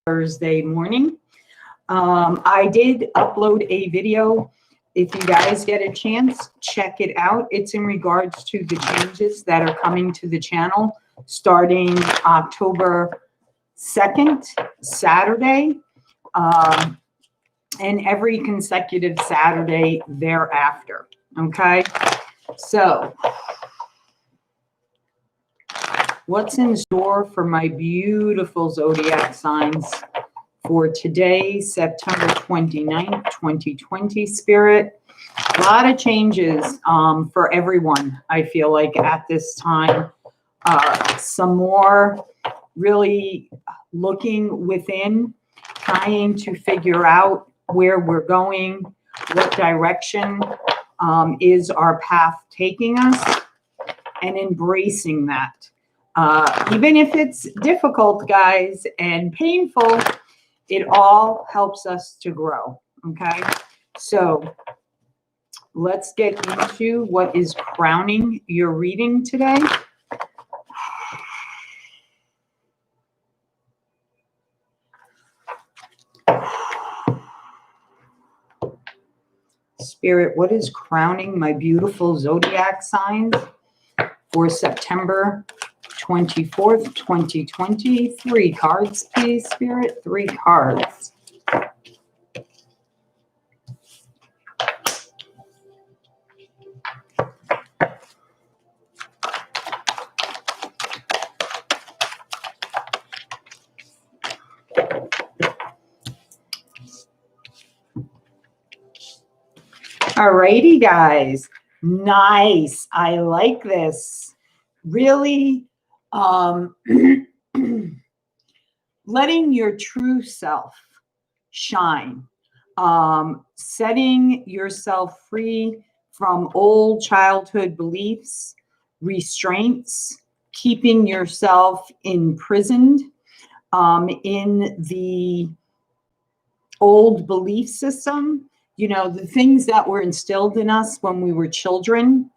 Thursday morning. I did upload a video. If you guys get a chance, check it out. It's in regards to the changes that are coming to the channel starting October 2nd, Saturday, and every consecutive Saturday thereafter. Okay, so what's in store for my beautiful zodiac signs for today, September 29th, 2020, Spirit? A lot of changes for everyone, I feel like, at this time. Some more really looking within, trying to figure out where we're going, what direction is our path taking us, and embracing that. Even if it's difficult, guys, and painful, it all helps us to grow, okay? So let's get into what is crowning your reading today. Spirit, what is crowning my beautiful zodiac signs for September 24th, 2020. 3 cards, please, Spirit. 3 cards. Alrighty, guys. Nice. I like this. Really letting your true self shine, setting yourself free from old childhood beliefs, restraints, keeping yourself imprisoned in the old belief system. You know, the things that were instilled in us when we were children.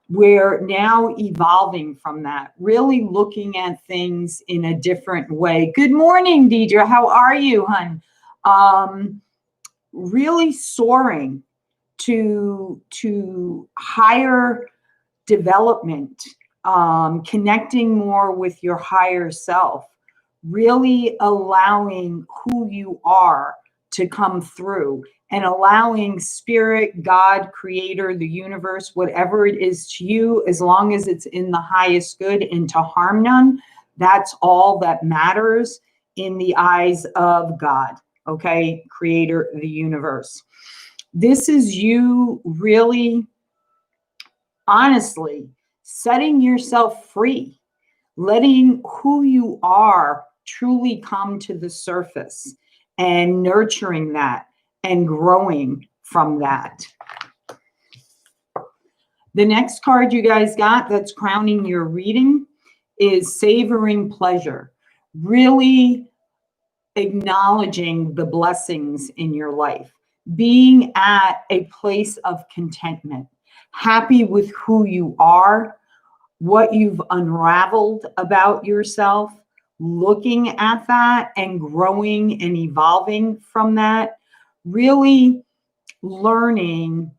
We're now evolving from that, really looking at things in a different way. Good morning, Deidre. How are you, hun? Really soaring to higher development, connecting more with your higher self, really allowing who you are to come through, and allowing Spirit, God, Creator, the universe, whatever it is to you, as long as it's in the highest good and to harm none, that's all that matters in the eyes of God, okay? Creator, the universe. This is you really, honestly, setting yourself free, letting who you are truly come to the surface and nurturing that and growing from that. The next card you guys got that's crowning your reading is savoring pleasure. Really acknowledging the blessings in your life. Being at a place of contentment. Happy with who you are, what you've unraveled about yourself. Looking at that and growing and evolving from that. Really learning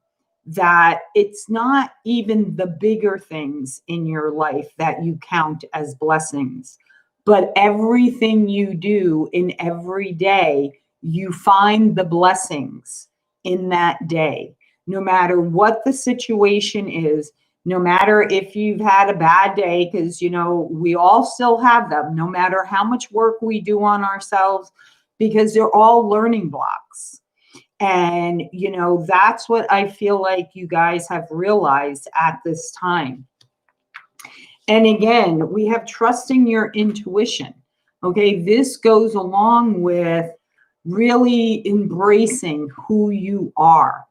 that it's not even the bigger things in your life that you count as blessings, but everything you do in every day, you find the blessings in that day. No matter what the situation is, no matter if you've had a bad day, because, you know, we all still have them, no matter how much work we do on ourselves, because they're all learning blocks. And, you know, that's what I feel like you guys have realized at this time. And again, we have trusting your intuition. Okay, this goes along with really embracing who you are.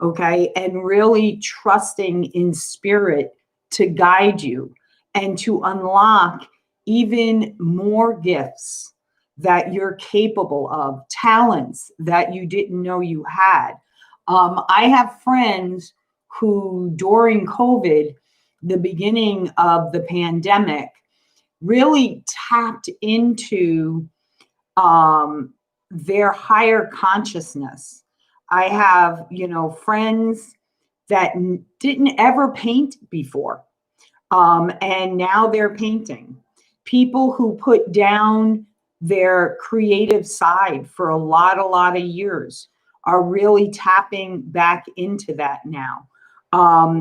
Okay, and really trusting in Spirit to guide you and to unlock even more gifts that you're capable of, talents that you didn't know you had. I have friends who during COVID, the beginning of the pandemic, really tapped into their higher consciousness. I have, friends that didn't ever paint before. And now they're painting. People who put down their creative side for a lot of years are really tapping back into that now.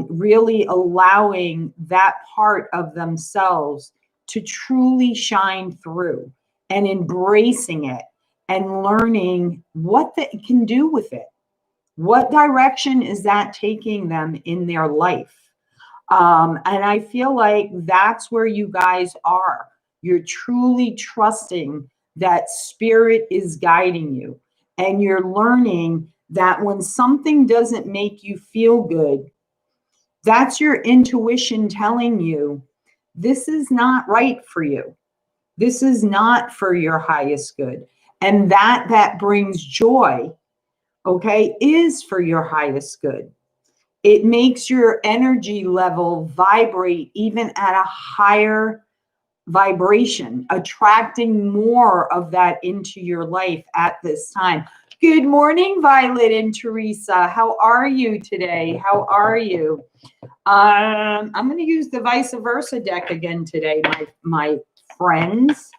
Really allowing that part of themselves to truly shine through and embracing it and learning what they can do with it. What direction is that taking them in their life? And I feel like that's where you guys are. You're truly trusting that spirit is guiding you. And you're learning that when something doesn't make you feel good, that's your intuition telling you, this is not right for you. This is not for your highest good. And that brings joy, okay, is for your highest good. It makes your energy level vibrate even at a higher vibration, attracting more of that into your life at this time. Good morning, Violet and Teresa. How are you today? How are you? I'm going to use the vice versa deck again today, my friends.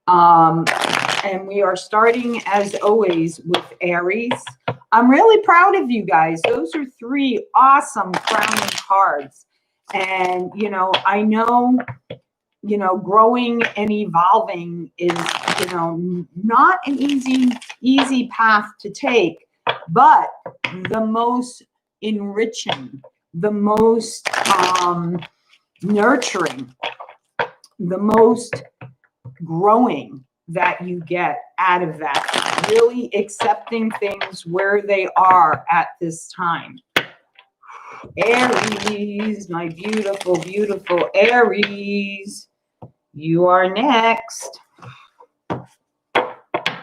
And we are starting, as always, with Aries. I'm really proud of you guys. Those are 3 awesome crowning cards. And, I know, growing and evolving is, not an easy path to take, but the most enriching, the most nurturing, the most growing that you get out of that, really accepting things where they are at this time. Aries, my beautiful, beautiful Aries, you are next.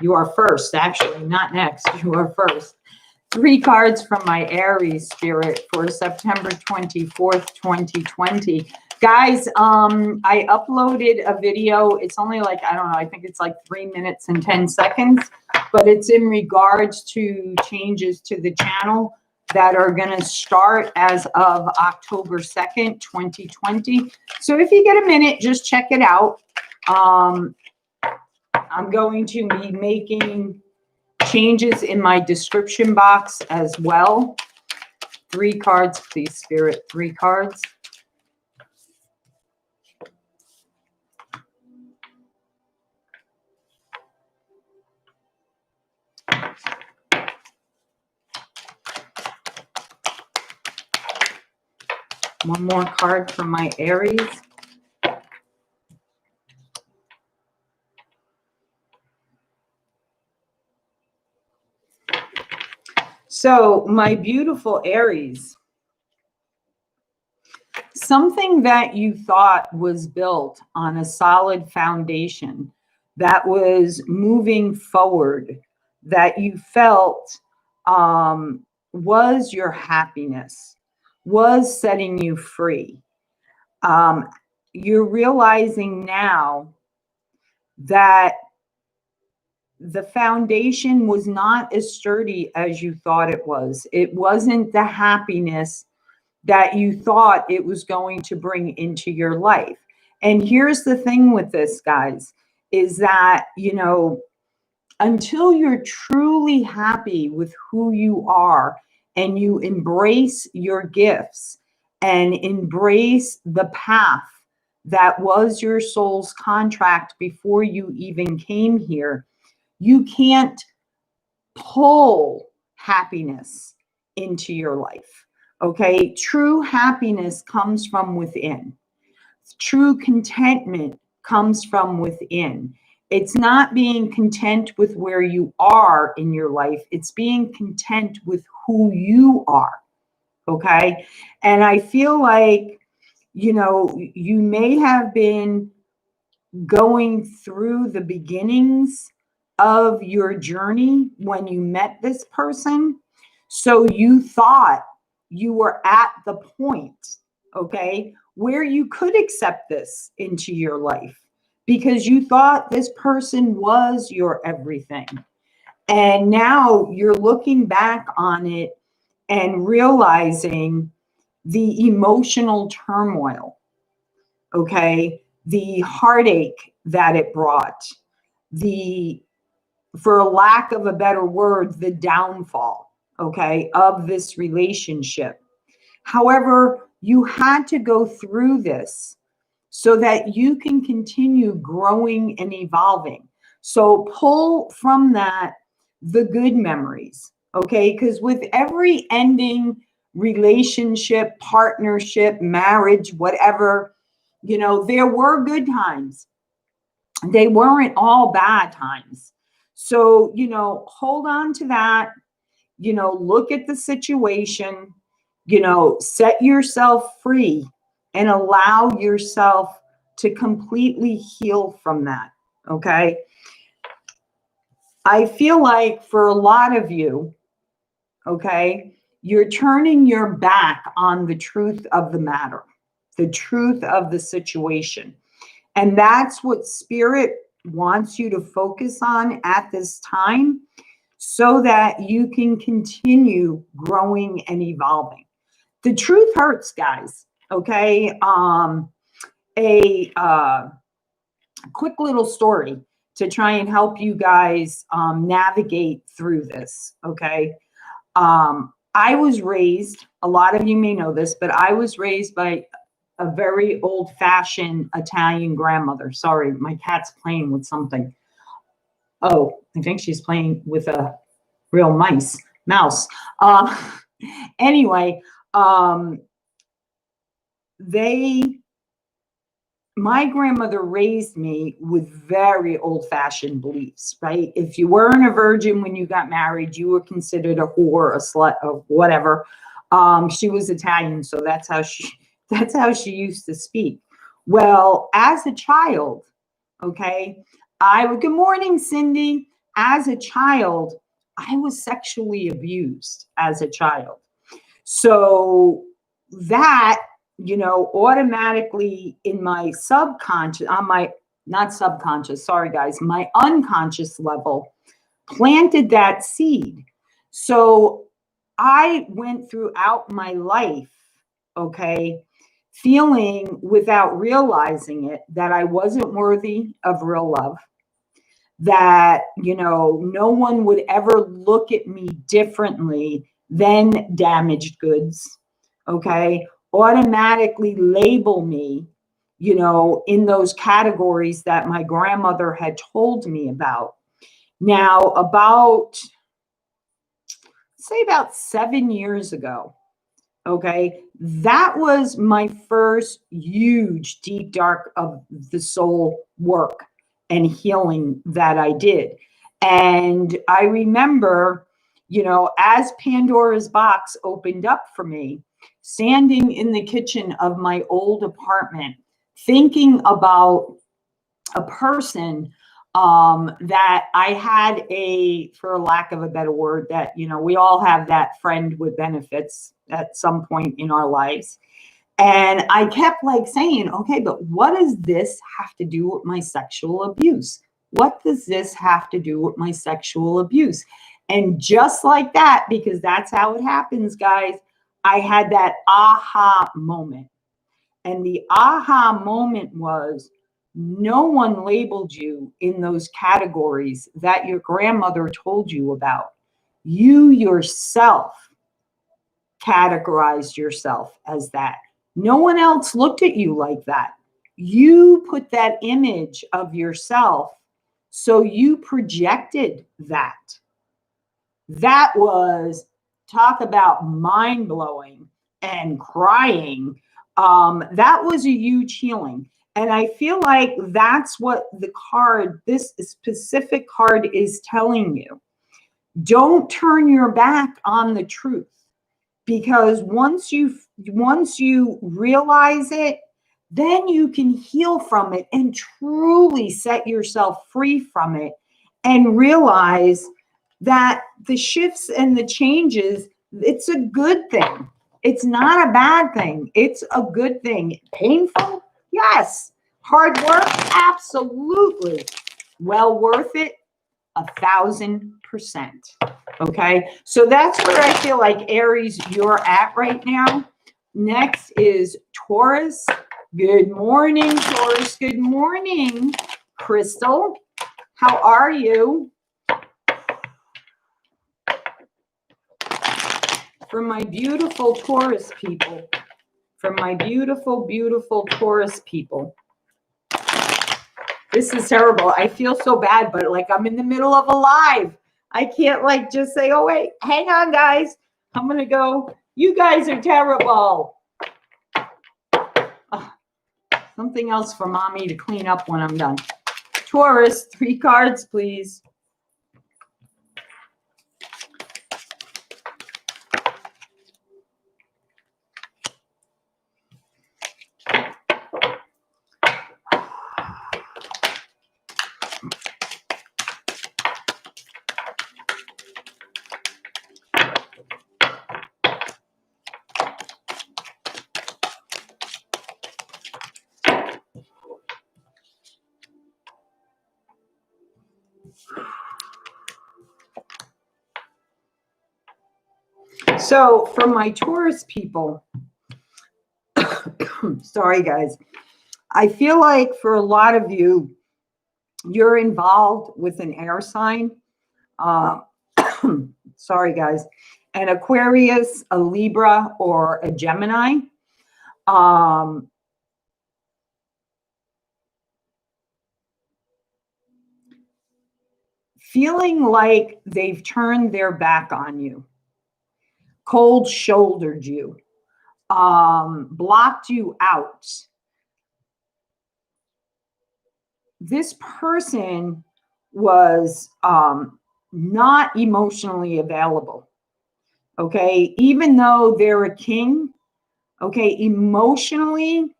You are first, actually, not next. You are first. 3 cards from my Aries spirit for September 24th, 2020. Guys, I uploaded a video. It's only like, I don't know, I think it's like 3 minutes and 10 seconds, but it's in regards to changes to the channel that are going to start as of October 2nd, 2020. So if you get a minute, just check it out. I'm going to be making changes in my description box as well. 3 cards, please, Spirit. 3 cards. One more card from my Aries. So, my beautiful Aries, something that you thought was built on a solid foundation, that was moving forward, that you felt was your happiness, was setting you free. You're realizing now that the foundation was not as sturdy as you thought it was. It wasn't the happiness that you thought it was going to bring into your life. And here's the thing with this, guys, is that, until you're truly happy with who you are and you embrace your gifts and embrace the path that was your soul's contract before you even came here, you can't pull happiness into your life. Okay? True happiness comes from within. True contentment comes from within. It's not being content with where you are in your life. It's being content with who you are. Okay? And I feel like, you may have been going through the beginnings of your journey when you met this person. So you thought you were at the point, okay, where you could accept this into your life because you thought this person was your everything. And now you're looking back on it and realizing the emotional turmoil, okay? The heartache that it brought, for a lack of a better word, the downfall, okay, of this relationship. However, you had to go through this so that you can continue growing and evolving. So pull from that the good memories, okay? Because with every ending relationship, partnership, marriage, whatever, you know, there were good times. They weren't all bad times. So, you know, hold on to that, you know, look at the situation, you know, set yourself free and allow yourself to completely heal from that. Okay. I feel like for a lot of you, okay, you're turning your back on the truth of the matter, the truth of the situation. And that's what Spirit wants you to focus on at this time so that you can continue growing and evolving. The truth hurts, guys. Okay. A quick little story to try and help you guys navigate through this. Okay. I was raised, a lot of you may know this, but I was raised by a very old-fashioned Italian grandmother. Sorry, my cat's playing with something. Oh, I think she's playing with a real mouse. Anyway, my grandmother raised me with very old-fashioned beliefs, right? If you weren't a virgin when you got married, you were considered a whore, a slut, or whatever. She was Italian, so that's how she used to speak. Well, as a child, okay, good morning, Cindy. As a child, I was sexually abused as a child. So that, you know, automatically in my subconscious, not subconscious, sorry guys, my unconscious level planted that seed. So I went throughout my life, okay, feeling without realizing it that I wasn't worthy of real love, that, you know, no one would ever look at me differently than damaged goods, okay, automatically label me, you know, in those categories that my grandmother had told me about. Now, say about 7 years ago, okay, that was my first huge deep dark of the soul work and healing that I did. And I remember, you know, as Pandora's box opened up for me, standing in the kitchen of my old apartment, thinking about a person that I had for lack of a better word, that, you know, we all have that friend with benefits at some point in our lives. And I kept like saying, okay, but what does this have to do with my sexual abuse? What does this have to do with my sexual abuse? And just like that, because that's how it happens, guys, I had that aha moment. And the aha moment was, no one labeled you in those categories that your grandmother told you about. You yourself categorized yourself as that. No one else looked at you like that. You put that image of yourself, so you projected that. That was, talk about mind-blowing and crying. That was a huge healing. And I feel like that's what this specific card is telling you. Don't turn your back on the truth, because once you realize it, then you can heal from it and truly set yourself free from it and realize that the shifts and the changes, it's a good thing. It's not a bad thing. It's a good thing. Painful? Yes. Hard work? Absolutely. Well worth it? 1,000%. Okay, so that's where I feel like Aries, you're at right now. Next is Taurus. Good morning, Taurus. Good morning, Crystal. How are you? For my beautiful Taurus people, for my beautiful, beautiful Taurus people. This is terrible. I feel so bad, but like I'm in the middle of a live. I can't like just say, oh, wait, hang on, guys. I'm going to go. You guys are terrible. Something else for mommy to clean up when I'm done. Taurus, 3 cards, please. So for my Taurus people, sorry guys, I feel like for a lot of you, you're involved with an air sign. Sorry guys, an Aquarius, a Libra, or a Gemini. Feeling like they've turned their back on you, cold shouldered you, blocked you out. This person was not emotionally available. Okay, even though they're a king, okay, emotionally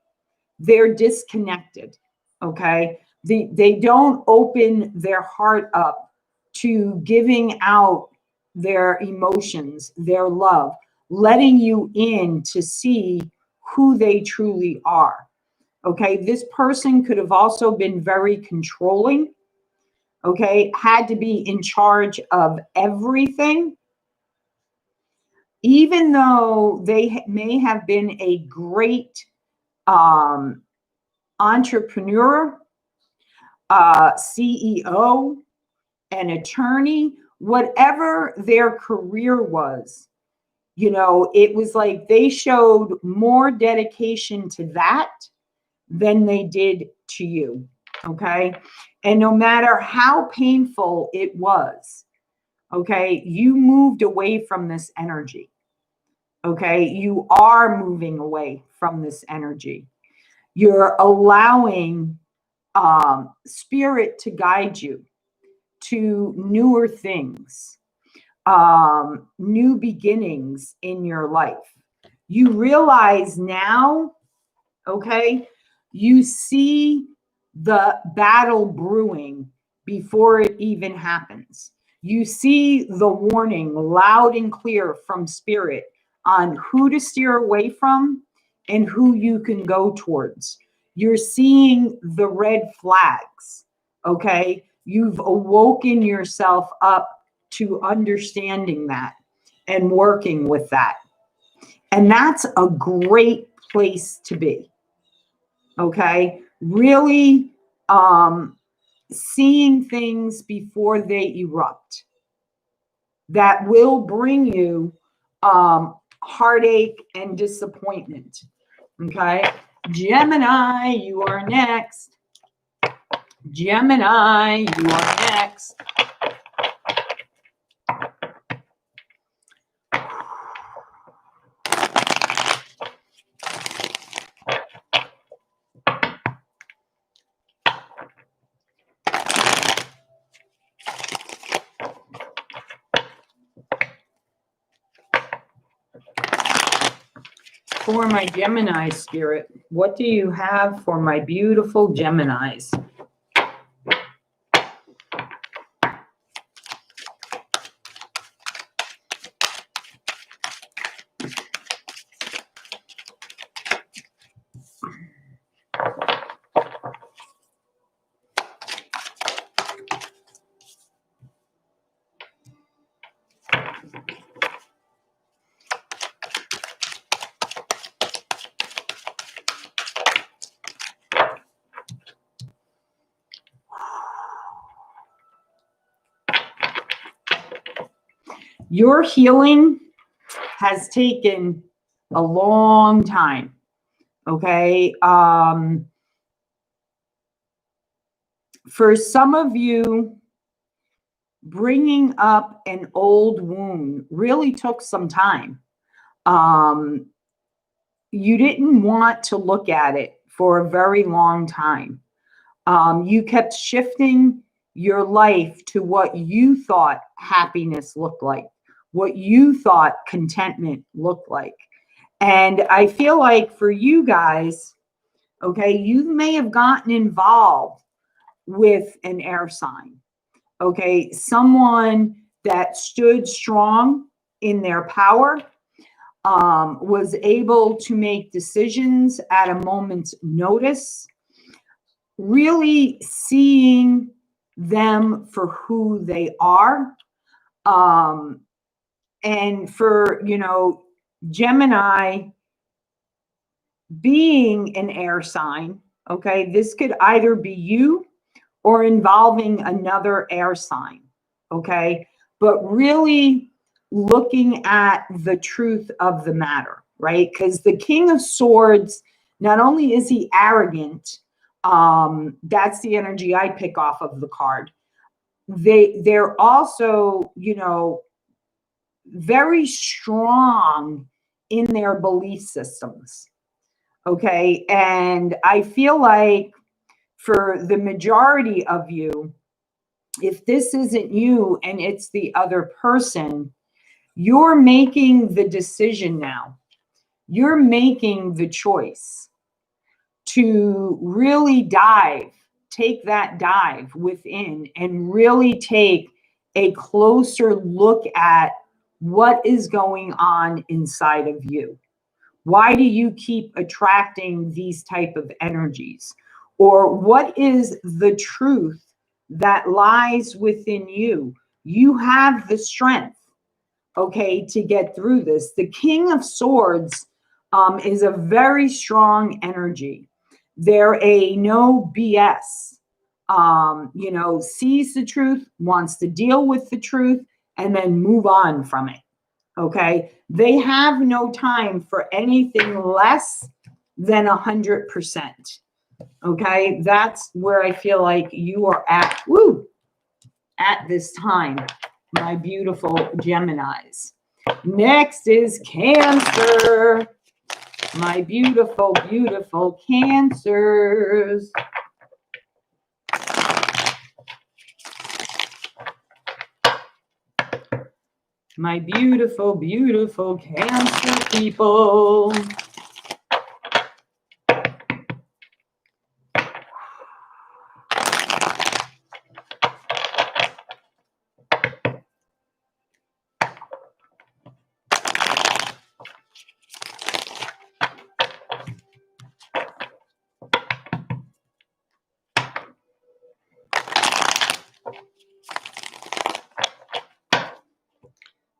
they're disconnected. Okay, they don't open their heart up to giving out their emotions, their love, letting you in to see who they truly are. Okay, this person could have also been very controlling. Okay, had to be in charge of everything. Even though they may have been a great entrepreneur, CEO, an attorney, whatever their career was, you know, it was like they showed more dedication to that than they did to you. Okay. And no matter how painful it was, okay, you moved away from this energy. Okay. You are moving away from this energy. You're allowing spirit to guide you to newer things, new beginnings in your life. You realize now, okay, you see the battle brewing before it even happens. You see the warning loud and clear from spirit on who to steer away from and who you can go towards. You're seeing the red flags, okay? You've awoken yourself up to understanding that and working with that. And that's a great place to be. Okay, really seeing things before they erupt. That will bring you heartache and disappointment. Okay, Gemini, you are next. Gemini, you are next. For my Gemini spirit, what do you have for my beautiful Geminis? Your healing has taken a long time. Okay. For some of you, bringing up an old wound really took some time. You didn't want to look at it for a very long time. You kept shifting your life to what you thought happiness looked like, what you thought contentment looked like. And I feel like for you guys, okay, you may have gotten involved with an air sign, okay, someone that stood strong in their power, was able to make decisions at a moment's notice, really seeing them for who they are. And for, you know, Gemini being an air sign, okay, this could either be you or involving another air sign, okay? But really looking at the truth of the matter, right? Because the King of Swords, not only is he arrogant, that's the energy I pick off of the card. They're also, you know, very strong in their belief systems, okay? And I feel like for the majority of you, if this isn't you and it's the other person, you're making the decision now. You're making the choice to really take that dive within and really take a closer look at what is going on inside of you. Why do you keep attracting these type of energies? Or what is the truth that lies within you? You have the strength, okay, to get through this. The King of Swords is a very strong energy. They're a no BS, you know, sees the truth, wants to deal with the truth, and then move on from it. Okay. They have no time for anything less than 100%. Okay. That's where I feel like you are at, at this time, my beautiful Geminis. Next is Cancer. My beautiful, beautiful Cancers. My beautiful, beautiful Cancer people.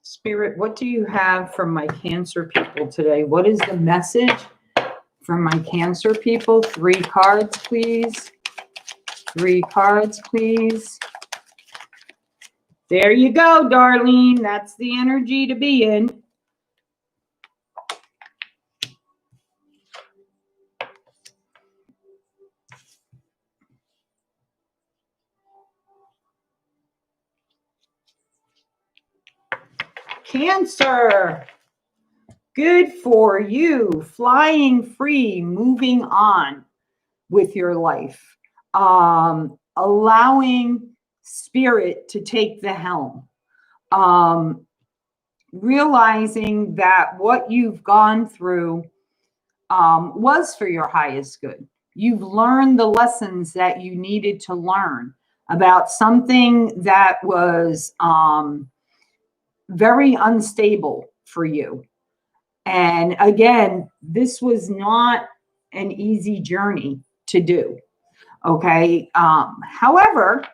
Spirit, what do you have for my Cancer people today? What is the message from my Cancer people? 3 cards, please. 3 cards, please. There you go, Darlene. That's the energy to be in. Cancer. Good for you. Flying free, moving on with your life. Allowing spirit to take the helm. Realizing that what you've gone through was for your highest good. You've learned the lessons that you needed to learn about something that was very unstable for you. And again, this was not an easy journey to do. Okay. However,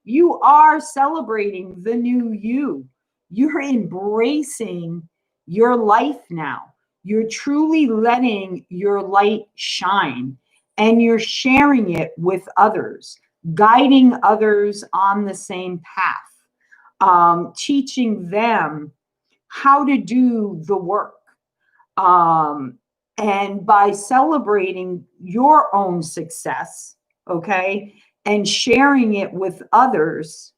you are celebrating the new you. You're embracing your life now. You're truly letting your light shine, and you're sharing it with others, guiding others on the same path. teaching them how to do the work. And by celebrating your own success, okay, and sharing it with others,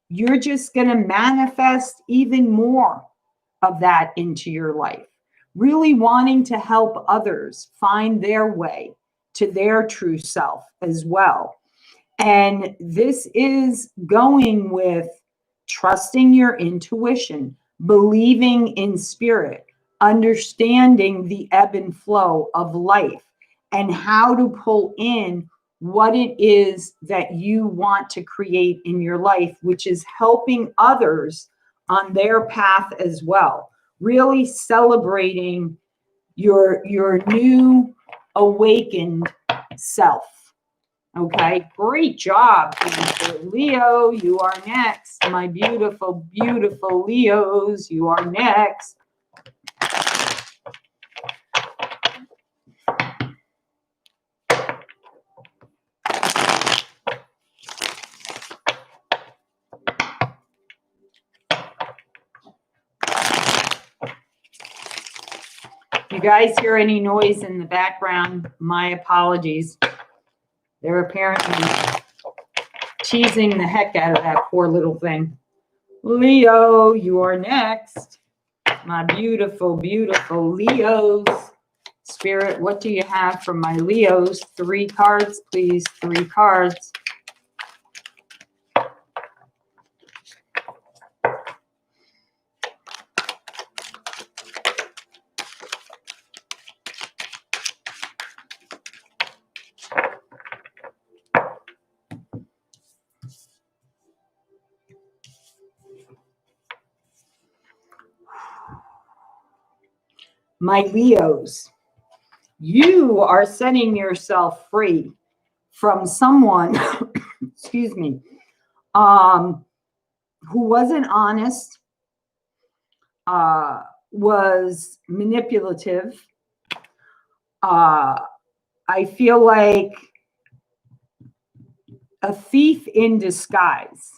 you're just going to manifest even more of that into your life. Really wanting to help others find their way to their true self as well. And this is going with trusting your intuition, believing in spirit, understanding the ebb and flow of life, and how to pull in what it is that you want to create in your life, which is helping others on their path as well. Really celebrating your new awakened self. Okay, great job, Cancer. Leo, you are next. My beautiful, beautiful Leos, you are next. You guys hear any noise in the background? My apologies. They're apparently teasing the heck out of that poor little thing. Leo, you are next. My beautiful, beautiful Leos. Spirit, what do you have for my Leos? 3 cards, please. 3 cards. My Leos, you are setting yourself free from someone, excuse me, who wasn't honest, was manipulative. I feel like a thief in disguise.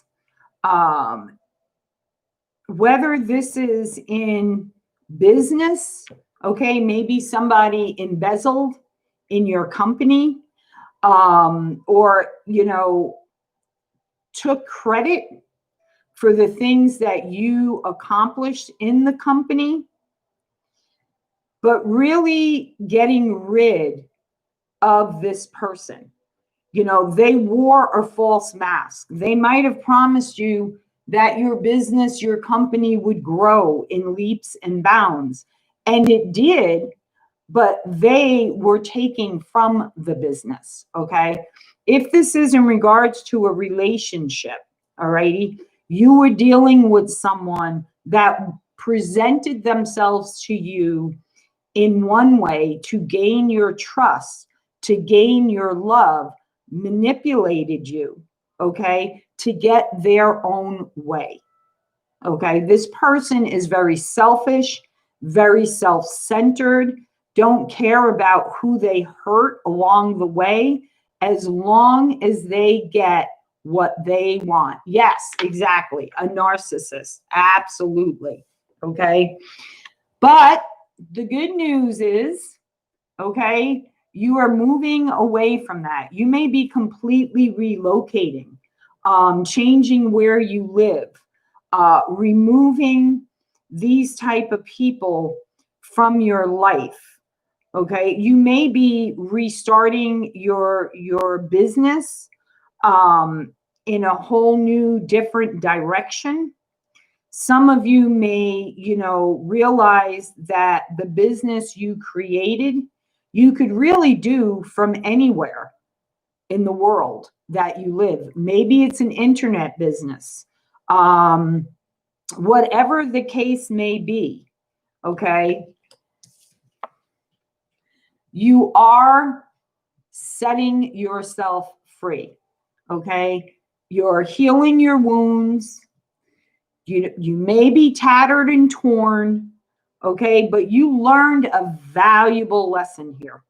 Whether this is in business, okay, maybe somebody embezzled in your company, or, you know, took credit for the things that you accomplished in the company, but really getting rid of this person. You know, they wore a false mask. They might have promised you that your business, your company would grow in leaps and bounds, and it did, but they were taking from the business, okay? If this is in regards to a relationship, all righty, you were dealing with someone that presented themselves to you in one way to gain your trust, to gain your love, manipulated you, okay, to get their own way. Okay, this person is very selfish, very self-centered, don't care about who they hurt along the way, as long as they get what they want. Yes, exactly. A narcissist. Absolutely. Okay. But the good news is, okay, you are moving away from that. You may be completely relocating, changing where you live, removing these type of people from your life. Okay, you may be restarting your business in a whole new different direction. Some of you may, you know, realize that the business you created, you could really do from anywhere in the world that you live. Maybe it's an internet business. Whatever the case may be, okay? You are setting yourself free, okay? You're healing your wounds. You may be tattered and torn, okay? But you learned a valuable lesson here.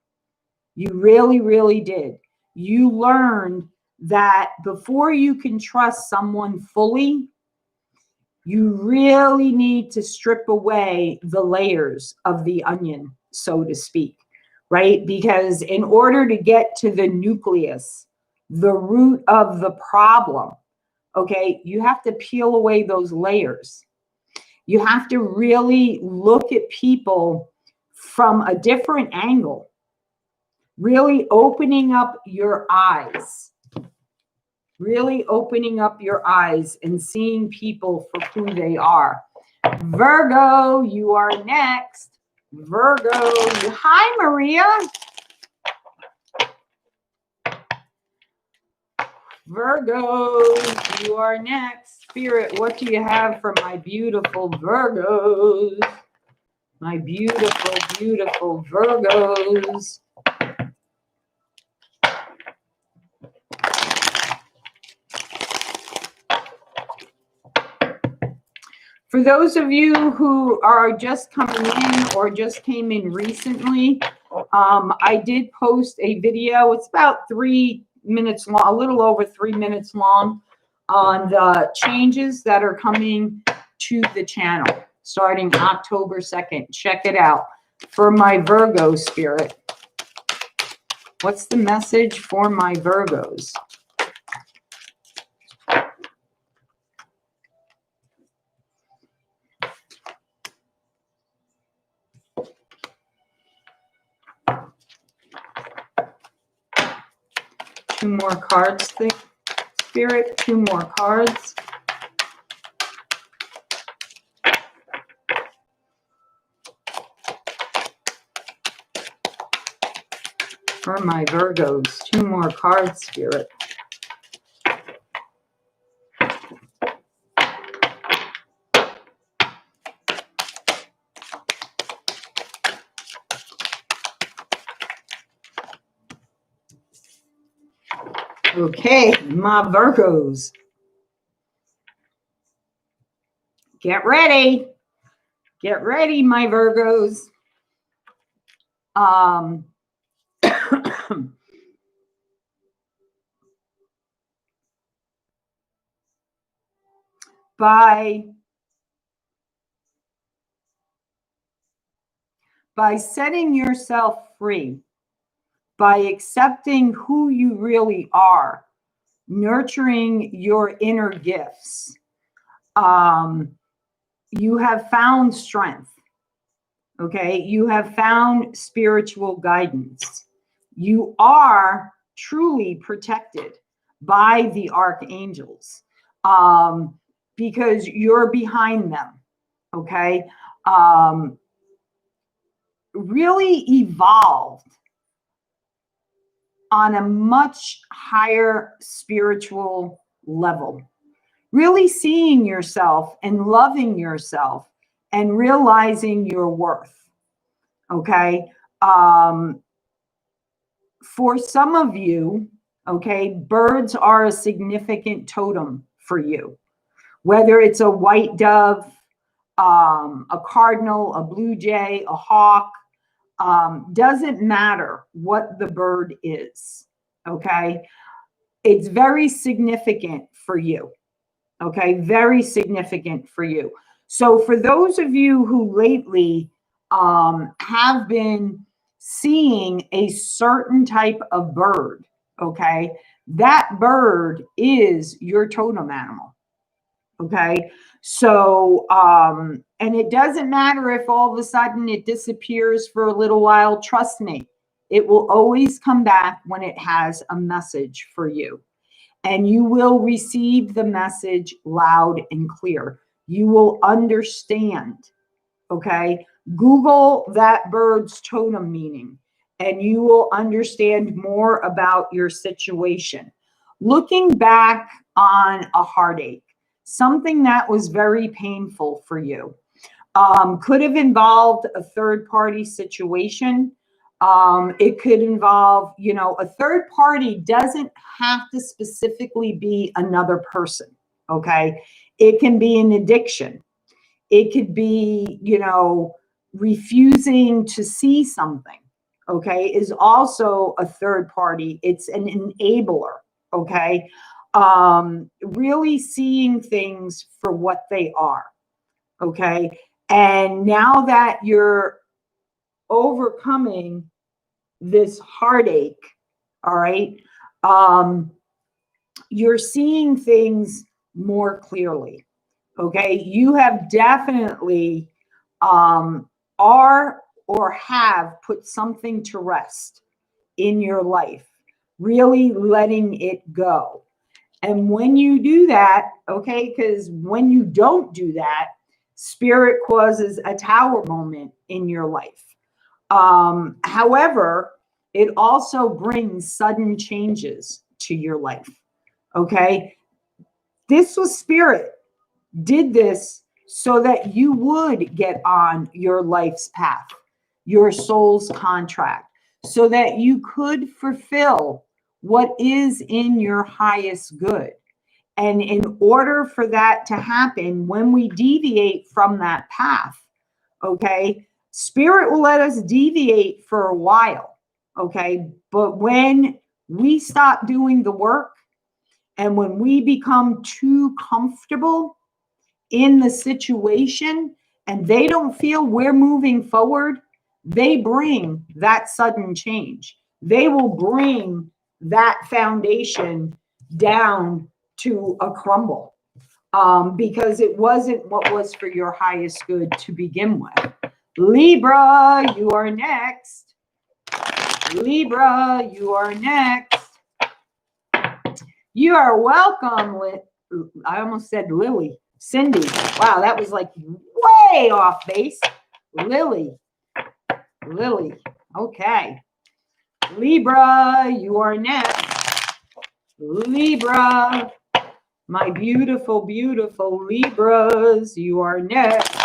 You really, really did. You learned that before you can trust someone fully, You really need to strip away the layers of the onion, so to speak, right? Because in order to get to the nucleus, the root of the problem, okay, you have to peel away those layers. You have to really look at people from a different angle, really opening up your eyes. Really opening up your eyes and seeing people for who they are. Virgo, you are next. Virgo, hi, Maria. Virgo, you are next. Spirit, what do you have for my beautiful Virgos? My beautiful, beautiful Virgos. For those of you who are just coming in or just came in recently, I did post a video. It's about 3 minutes long, a little over 3 minutes long, on the changes that are coming to the channel starting October 2nd. Check it out. For my Virgo spirit, what's the message for my Virgos? Two more cards, Spirit. Two more cards. For my Virgos, two more cards, Spirit. Okay, my Virgos. Get ready. Get ready, my Virgos. By setting yourself free, by accepting who you really are, nurturing your inner gifts, you have found strength. Okay, you have found spiritual guidance. You are truly protected by the archangels, because you're behind them. Okay, really evolved on a much higher spiritual level. Really seeing yourself and loving yourself and realizing your worth. Okay. For some of you, okay, birds are a significant totem for you. Whether it's a white dove, a cardinal, a blue jay, a hawk, doesn't matter what the bird is. Okay. It's very significant for you. Okay, very significant for you. So for those of you who lately have been seeing a certain type of bird, okay, that bird is your totem animal. Okay, so and it doesn't matter if all of a sudden it disappears for a little while. Trust me, it will always come back when it has a message for you. And you will receive the message loud and clear. You will understand, okay? Google that bird's totem meaning, and you will understand more about your situation. Looking back on a heartache, something that was very painful for you, could have involved a third-party situation. It could involve, a third party doesn't have to specifically be another person. Okay. It can be an addiction. It could be, refusing to see something. Okay. Is also a third party. It's an enabler. Okay. really seeing things for what they are. Okay. And now that you're overcoming this heartache, all right, you're seeing things more clearly. Okay. You have definitely are or have put something to rest in your life, really letting it go. And when you do that, okay, because when you don't do that, spirit causes a tower moment in your life. However, it also brings sudden changes to your life. Okay. This was spirit did this so that you would get on your life's path, your soul's contract, so that you could fulfill what is in your highest good. And in order for that to happen, when we deviate from that path, okay, spirit will let us deviate for a while, okay? But when we stop doing the work and when we become too comfortable in the situation and they don't feel we're moving forward, they bring that sudden change. They will bring that foundation down to a crumble because it wasn't what was for your highest good to begin with. Libra, you are next. Libra, you are next. You are welcome. I almost said Lily. Cindy. Wow, that was like way off base. Lily. Okay. Libra, you are next. Libra. My beautiful, beautiful Libras, you are next.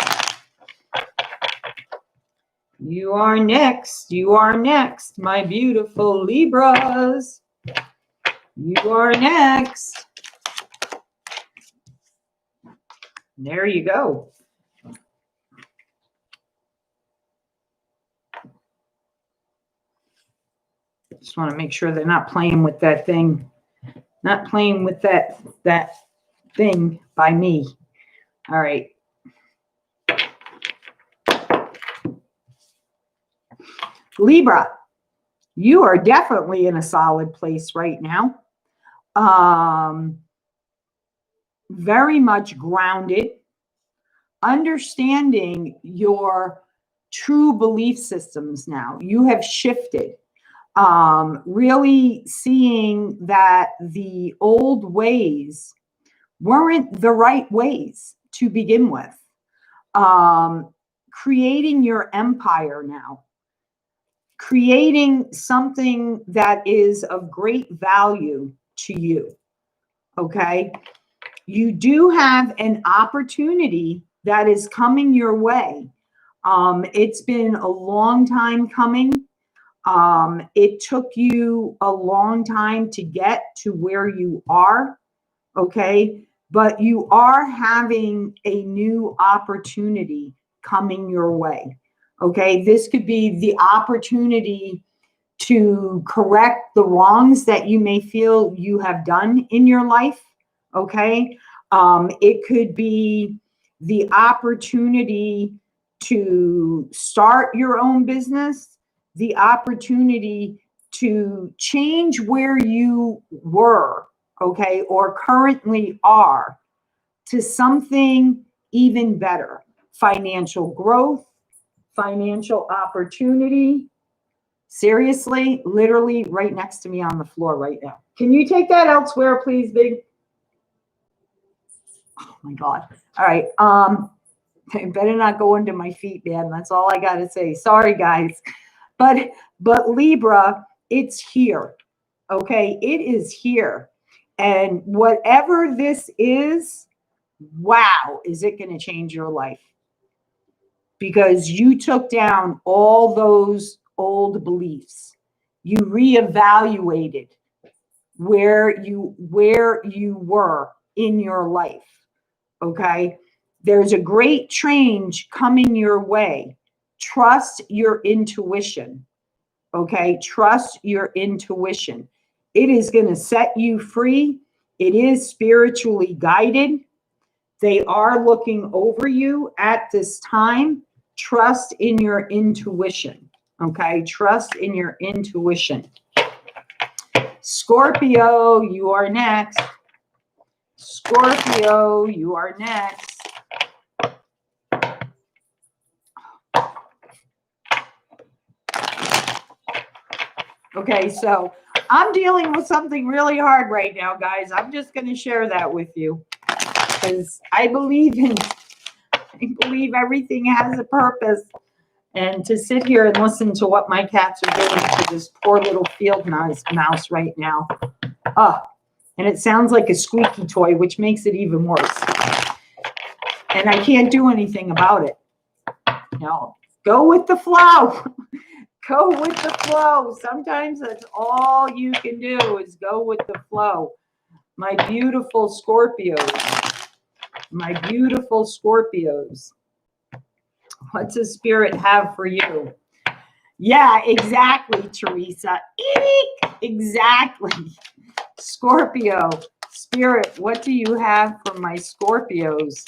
You are next. You are next, my beautiful Libras. You are next. There you go. Just want to make sure they're not playing with that thing. Not playing with that thing by me. All right. Libra, you are definitely in a solid place right now. Very much grounded, understanding your true belief systems now. You have shifted. Really seeing that the old ways weren't the right ways to begin with. Creating your empire now. Creating something that is of great value to you. Okay? You do have an opportunity that is coming your way. It's been a long time coming. It took you a long time to get to where you are, okay? But you are having a new opportunity coming your way, okay? This could be the opportunity to correct the wrongs that you may feel you have done in your life, okay? It could be the opportunity to start your own business, the opportunity to change where you were, okay, or currently are, to something even better. Financial growth, financial opportunity. Seriously, literally right next to me on the floor right now. Can you take that elsewhere, please, Big? Oh my God. All right. I better not go under my feet, man. That's all I got to say. Sorry, guys. But Libra, it's here. Okay. It is here. And whatever this is, wow, is it going to change your life? Because you took down all those old beliefs. You reevaluated where you were in your life. Okay. There's a great change coming your way. Trust your intuition. Okay. Trust your intuition. It is going to set you free. It is spiritually guided. They are looking over you at this time. Trust in your intuition, okay? Trust in your intuition. Scorpio, you are next. Scorpio, you are next. Okay, so I'm dealing with something really hard right now, guys. I'm just going to share that with you because I believe everything has a purpose. And to sit here and listen to what my cats are doing to this poor little field mouse right now. And it sounds like a squeaky toy, which makes it even worse. And I can't do anything about it. No, go with the flow. Go with the flow. Sometimes that's all you can do is go with the flow. My beautiful Scorpios. My beautiful Scorpios. What's a spirit have for you? Yeah, exactly, Teresa. Eek! Exactly. Scorpio. Spirit, what do you have for my Scorpios?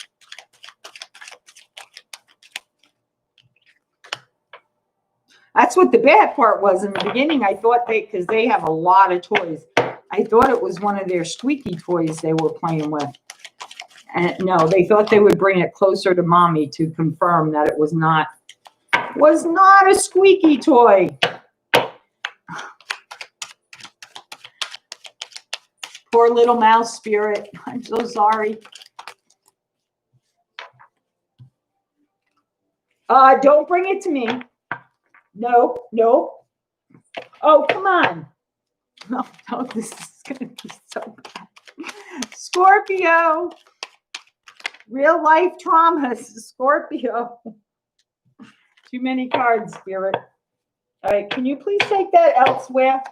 That's what the bad part was in the beginning. I thought because they have a lot of toys. I thought it was one of their squeaky toys they were playing with. And no, they thought they would bring it closer to mommy to confirm that it was not a squeaky toy. Poor little mouse spirit. I'm so sorry. Don't bring it to me. No. Oh, come on. No, this is going to be so bad. Scorpio. Real life traumas. Scorpio. Too many cards, spirit. All right, can you please take that elsewhere?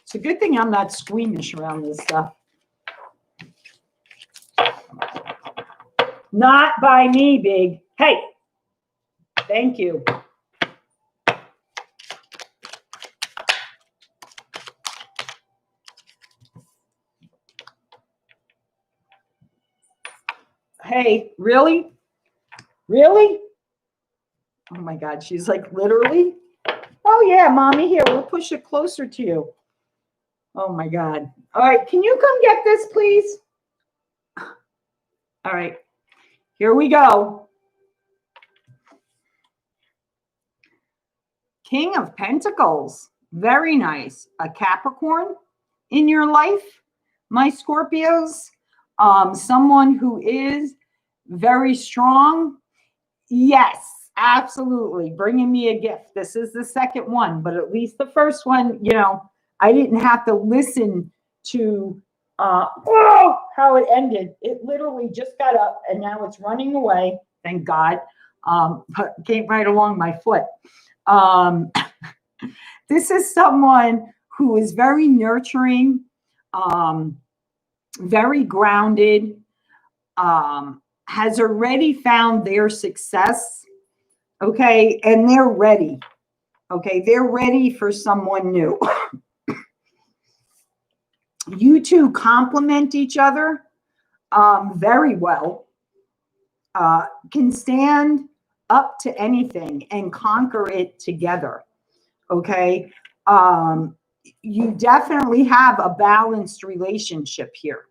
It's a good thing I'm not squeamish around this stuff. Not by me, big. Hey, thank you. Hey, really? Really? Oh my God, she's like, literally? Oh yeah, mommy, here, we'll push it closer to you. Oh my God. All right, can you come get this, please? All right, here we go. King of Pentacles. Very nice. A Capricorn in your life, my Scorpios. Someone who is very strong. Yes, absolutely. Bringing me a gift. This is the second one, but at least the first one, you know, I didn't have to listen to how it ended. It literally just got up and now it's running away. Thank God. But came right along my foot. This is someone who is very nurturing, very grounded, has already found their success, okay, and they're ready, okay, they're ready for someone new. You two complement each other very well, can stand up to anything and conquer it together, okay. You definitely have a balanced relationship here.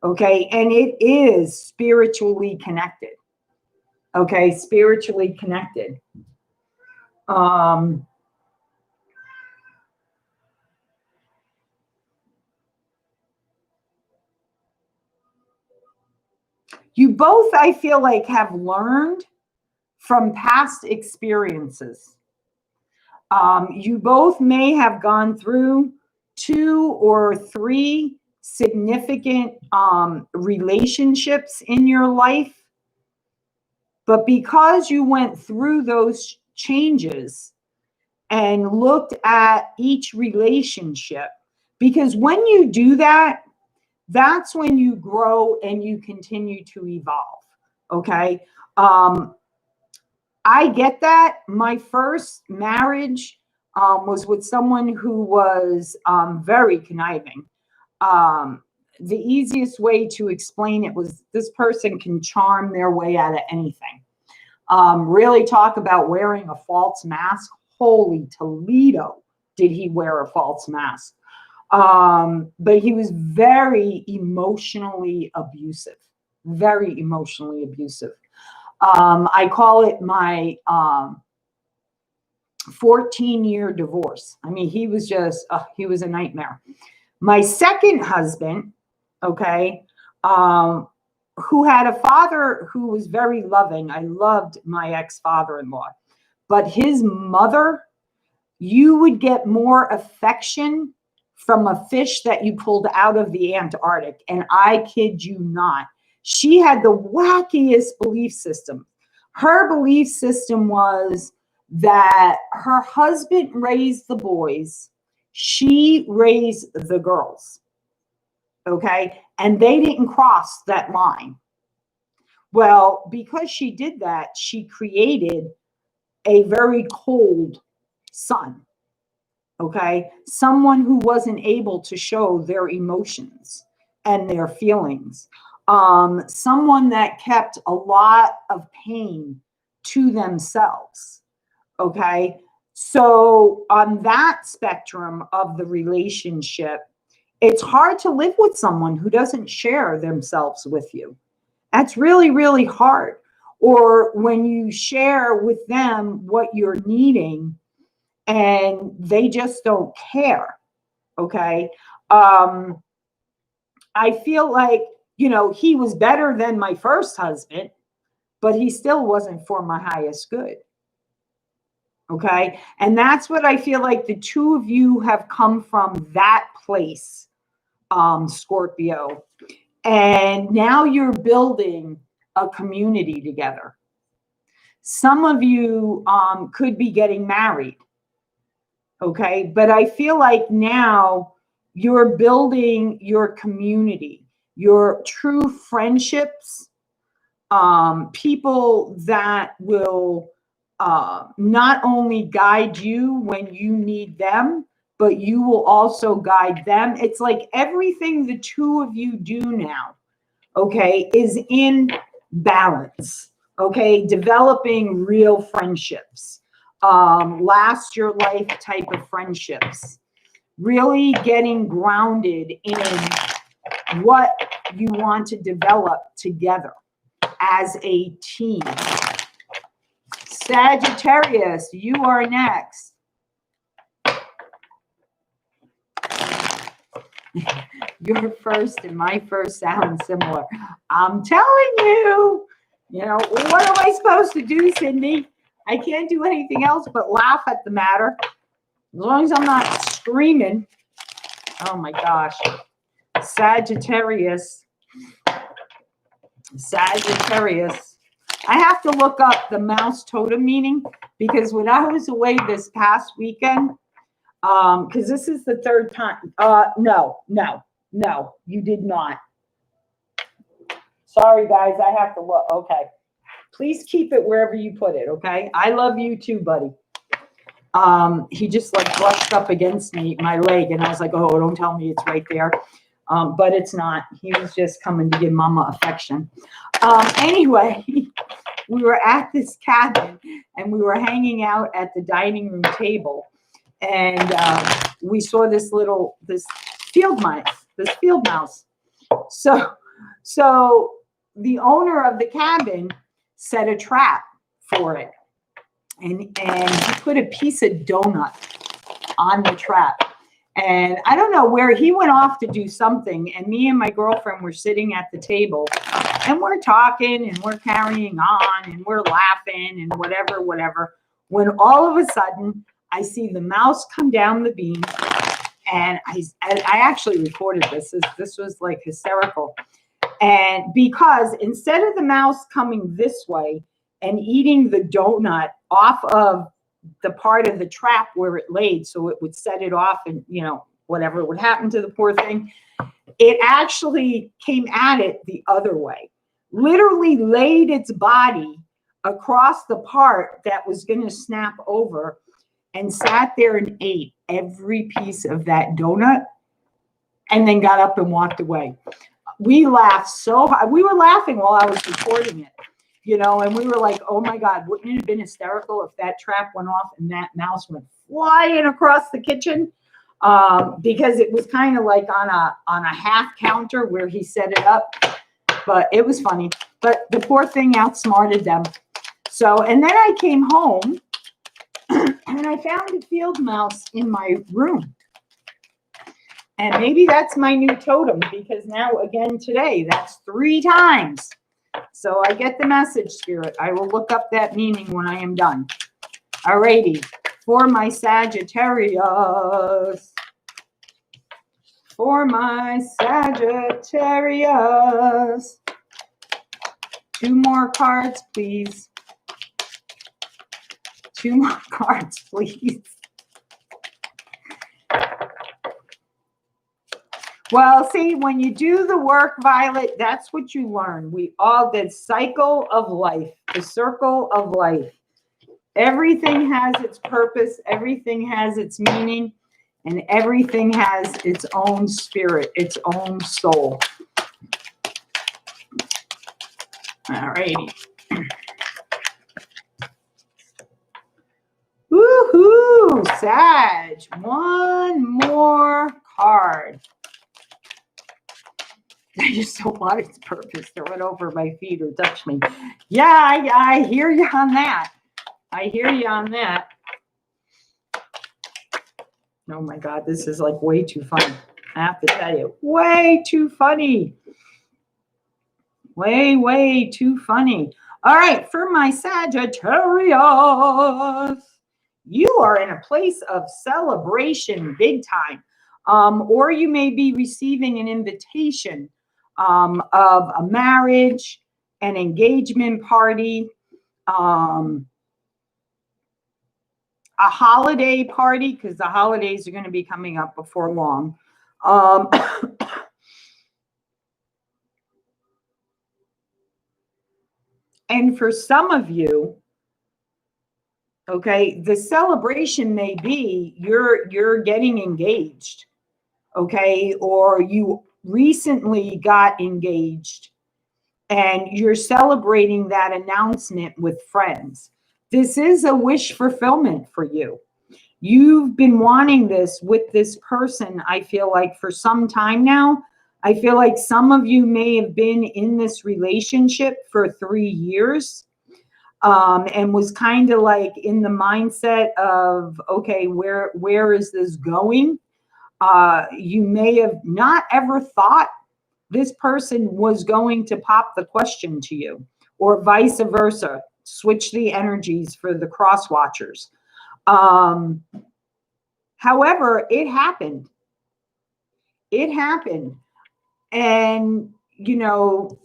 Okay, and it is spiritually connected. Okay, spiritually connected. You both, I feel like, have learned from past experiences. You both may have gone through 2 or 3 significant relationships in your life. But because you went through those changes and looked at each relationship, because when you do that, that's when you grow and you continue to evolve. Okay. I get that. My first marriage, was with someone who was very conniving. The easiest way to explain it was this person can charm their way out of anything. Really talk about wearing a false mask. Holy Toledo, did he wear a false mask? But he was very emotionally abusive. Very emotionally abusive. I call it my 14-year divorce. I mean, he was just, he was a nightmare. My second husband, okay, who had a father who was very loving. I loved my ex-father-in-law. But his mother, you would get more affection from a fish that you pulled out of the Antarctic. And I kid you not. She had the wackiest belief system. Her belief system was that her husband raised the boys. She raised the girls. Okay. And they didn't cross that line. Well, because she did that, she created a very cold son. Okay. Someone who wasn't able to show their emotions and their feelings. Someone that kept a lot of pain to themselves. Okay. So on that spectrum of the relationship, it's hard to live with someone who doesn't share themselves with you. That's really, really hard. Or when you share with them what you're needing and they just don't care. Okay. I feel like, you know, he was better than my first husband, but he still wasn't for my highest good. Okay. And that's what I feel like the two of you have come from, that place, Scorpio. And now you're building a community together. Some of you could be getting married. Okay. But I feel like now you're building your community, your true friendships, people that will not only guide you when you need them, but you will also guide them. It's like everything the two of you do now, okay, is in balance, okay? Developing real friendships, last your life type of friendships, really getting grounded in what you want to develop together as a team. Sagittarius, you are next. Your first and my first sound similar. I'm telling you, you know, what am I supposed to do, Cindy? I can't do anything else but laugh at the matter. As long as I'm not screaming. Oh my gosh. Sagittarius. Sagittarius. I have to look up the mouse totem meaning, because when I was away this past weekend, because this is the third time. No, you did not. Sorry, guys, I have to look. Okay. Please keep it wherever you put it, okay? I love you too, buddy. He just like brushed up against me, my leg, and I was like, oh, don't tell me it's right there. But it's not. He was just coming to give mama affection. Anyway, we were at this cabin, and we were hanging out at the dining room table. And we saw this field mouse. So the owner of the cabin set a trap for it, and he put a piece of donut on the trap. And I don't know where he went off to do something. And me and my girlfriend were sitting at the table, and we're talking and we're carrying on and we're laughing and whatever. When all of a sudden, I see the mouse come down the beam, and I actually recorded this. This was like hysterical. And because instead of the mouse coming this way and eating the donut off of the part of the trap where it laid, so it would set it off and, you know, whatever would happen to the poor thing, it actually came at it the other way, literally laid its body across the part that was going to snap over. and sat there and ate every piece of that donut and then got up and walked away. We laughed so hard. We were laughing while I was recording it, you know, and we were like, oh my God, wouldn't it have been hysterical if that trap went off and that mouse went flying across the kitchen? Because it was kind of like on a half counter where he set it up, but it was funny. But the poor thing outsmarted them. So, and then I came home and I found a field mouse in my room. And maybe that's my new totem, because now again today, that's 3 times. So I get the message, Spirit. I will look up that meaning when I am done. Alrighty. For my Sagittarius. For my Sagittarius. 2 more cards, please. 2 more cards, please. Well, see, when you do the work, Violet, that's what you learn. We all did cycle of life, the circle of life. Everything has its purpose. Everything has its meaning. And everything has its own spirit, its own soul. All righty. Woohoo, Sag. 1 more card. I just don't want its purpose to run over my feet or touch me. Yeah, I hear you on that. I hear you on that. Oh my God, this is like way too funny. I have to tell you, way too funny. Way too funny. All right, for my Sagittarius, you are in a place of celebration big time. Or you may be receiving an invitation of a marriage, an engagement party, a holiday party, because the holidays are going to be coming up before long. And for some of you, okay, the celebration may be you're getting engaged, okay, or you recently got engaged and you're celebrating that announcement with friends. This is a wish fulfillment for you. You've been wanting this with this person, I feel like, for some time now. I feel like some of you may have been in this relationship for 3 years, and was kind of like in the mindset of, okay, where is this going? You may have not ever thought this person was going to pop the question to you, or vice versa. Switch the energies for the cross watchers. However, it happened. It happened. And, you know,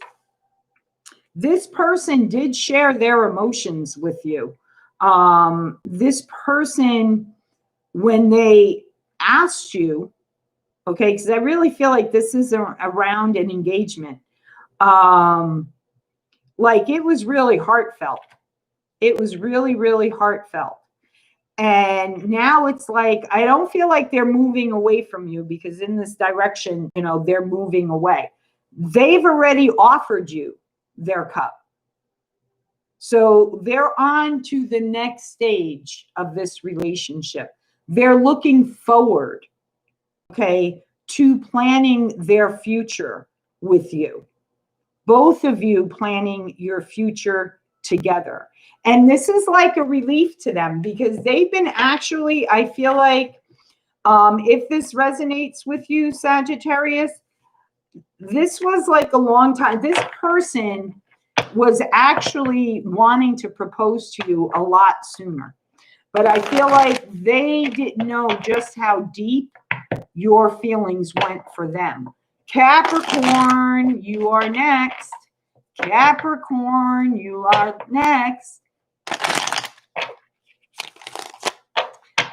this person did share their emotions with you. This person, when they asked you, okay, because I really feel like this is around an engagement. Like it was really heartfelt. It was really heartfelt. And now it's like, I don't feel like they're moving away from you, because in this direction, you know, they're moving away. They've already offered you their cup. So they're on to the next stage of this relationship. They're looking forward, okay, to planning their future with you. Both of you planning your future together. And this is like a relief to them, because they've been actually, I feel like, if this resonates with you, Sagittarius, this was like a long time. This person was actually wanting to propose to you a lot sooner. But I feel like they didn't know just how deep your feelings went for them. Capricorn, you are next. Capricorn, you are next.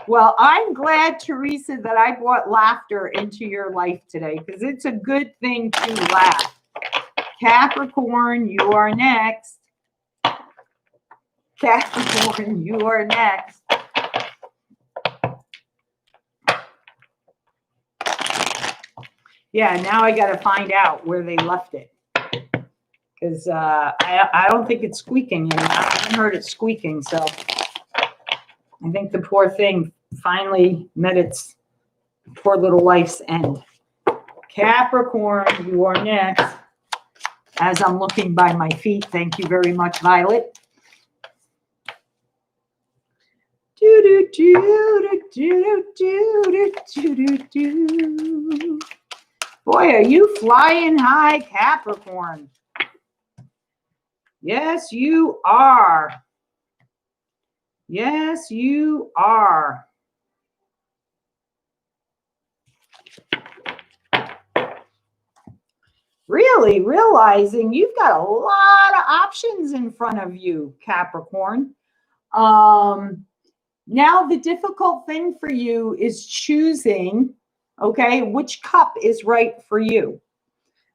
Well, I'm glad, Teresa, that I brought laughter into your life today, because it's a good thing to laugh. Capricorn, you are next. Capricorn, you are next. Yeah, now I got to find out where they left it. Because I don't think it's squeaking anymore. I haven't heard it squeaking, so I think the poor thing finally met its poor little life's end. Capricorn, you are next. As I'm looking by my feet, thank you very much, Violet. Do do do do do do do do. Boy, are you flying high, Capricorn? Yes, you are. Yes, you are. Really realizing you've got a lot of options in front of you, Capricorn. Now the difficult thing for you is choosing, okay, which cup is right for you.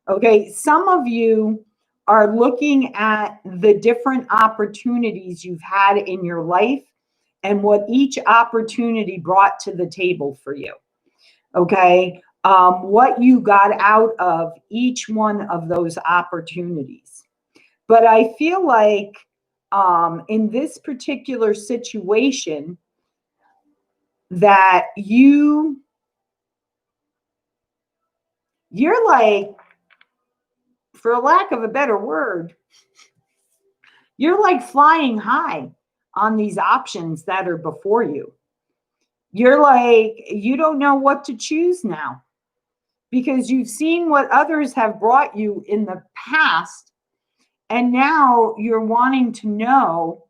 Okay, some of you are looking at the different opportunities you've had in your life and what each opportunity brought to the table for you. Okay, what you got out of each one of those opportunities. But I feel like in this particular situation that you're like, for lack of a better word, you're like flying high on these options that are before you. You're like, you don't know what to choose now because you've seen what others have brought you in the past. And now you're wanting to know,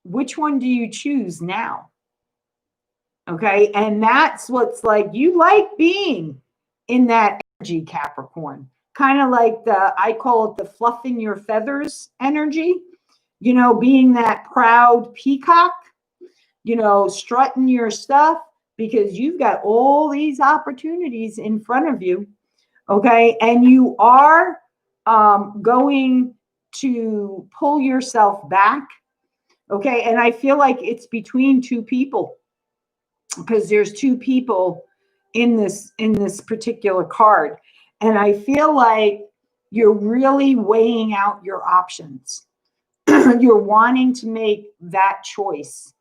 which one do you choose now? Okay. And that's what's like, you like being in that energy, Capricorn. Kind of like I call it the fluffing your feathers energy, you know, being that proud peacock, you know, strutting your stuff because you've got all these opportunities in front of you. Okay. And you are going to pull yourself back. Okay. And I feel like it's between two people because there's two people in this particular card. And I feel like you're really weighing out your options. You're wanting to make that choice